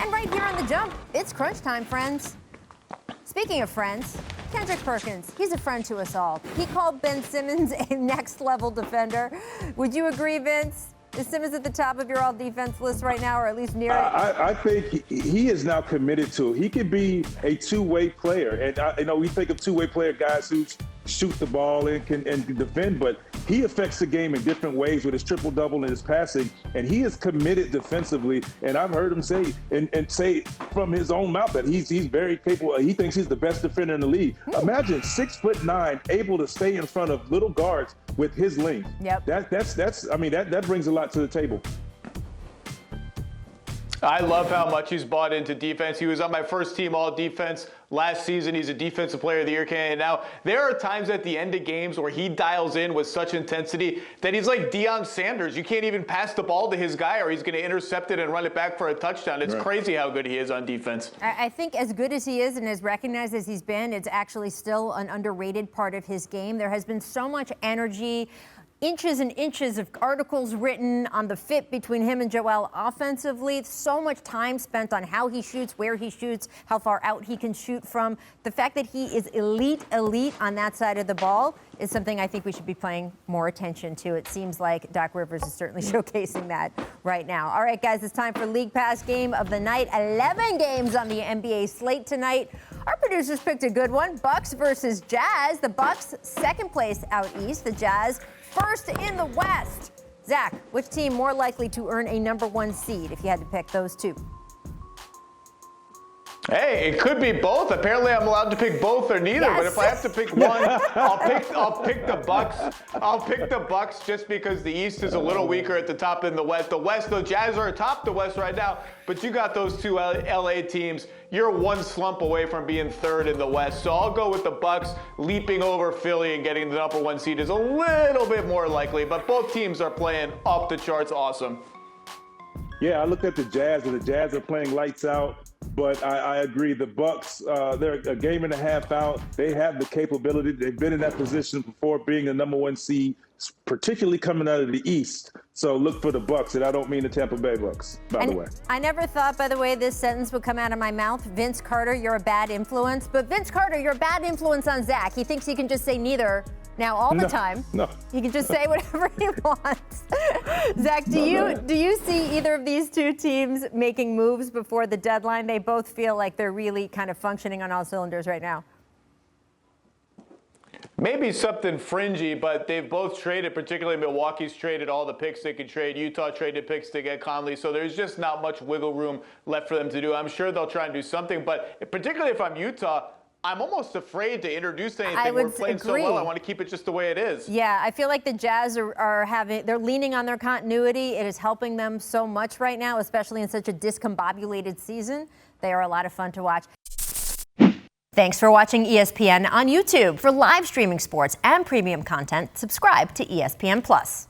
And right here on The Jump, it's crunch time, friends. Speaking of friends, Kendrick Perkins, he's a friend to us all. He called Ben Simmons a next-level defender. Would you agree, Vince? Is Simmons at the top of your all-defense list right now, or at least near it? I think he is now committed to it. He could be a two-way player. And, we think of two-way player guys who shoot the ball and can defend, but he affects the game in different ways with his triple-double and his passing, and he is committed defensively. And I've heard him say and say from his own mouth that he's very capable. He thinks he's the best defender in the league. Imagine 6'9", able to stay in front of little guards with his length. Yep. That brings a lot to the table. I love how much he's bought into defense. He was on my first team all defense last season. He's a defensive player of the year candidate now. There are times at the end of games where he dials in with such intensity that he's like Deion Sanders. You can't even pass the ball to his guy or he's going to intercept it and run it back for a touchdown. It's crazy how good he is on defense. I think as good as he is and as recognized as he's been, it's actually still an underrated part of his game. There has been so much energy, inches and inches of articles written on the fit between him and Joel offensively. So much time spent on how he shoots, where he shoots, how far out he can shoot from. The fact that he is elite on that side of the ball is something I think we should be paying more attention to. It seems like Doc Rivers is certainly showcasing that right now. All right, guys, it's time for League Pass game of the night. 11 games on the NBA slate tonight. Our producers picked a good one. Bucks versus Jazz. The Bucks second place out east. The Jazz first in the West. Zach, which team more likely to earn a #1 seed if you had to pick those two? Hey, it could be both. Apparently, I'm allowed to pick both or neither. Yes. But if I have to pick one, I'll pick the Bucks. I'll pick the Bucks just because the East is a little weaker at the top in the West. The Jazz are atop the West right now, but you got those two LA teams. You're one slump away from being third in the West. So I'll go with the Bucks. Leaping over Philly and getting the #1 seed is a little bit more likely, but both teams are playing off the charts awesome. Yeah, I look at the Jazz, and the Jazz are playing lights out. But I agree. The Bucks, they're a game and a half out. They have the capability. They've been in that position before, being the #1 seed, particularly coming out of the East. So look for the Bucks, and I don't mean the Tampa Bay Bucks, by the way. I never thought, by the way, this sentence would come out of my mouth. Vince Carter, you're a bad influence. But Vince Carter, you're a bad influence on Zach. He thinks he can just say neither now all the time. No. He can just say whatever he wants. Zach, do you see either of these two teams making moves before the deadline? They both feel like they're really kind of functioning on all cylinders right now. Maybe something fringy, but they've both traded, particularly Milwaukee's traded all the picks they could trade. Utah traded picks to get Conley, so there's just not much wiggle room left for them to do. I'm sure they'll try and do something, but particularly if I'm Utah, I'm almost afraid to introduce anything. We're playing so well, I want to keep it just the way it is. Yeah, I feel like the Jazz they're leaning on their continuity. It is helping them so much right now, especially in such a discombobulated season. They are a lot of fun to watch. Thanks for watching ESPN on YouTube. For live streaming sports and premium content, subscribe to ESPN+.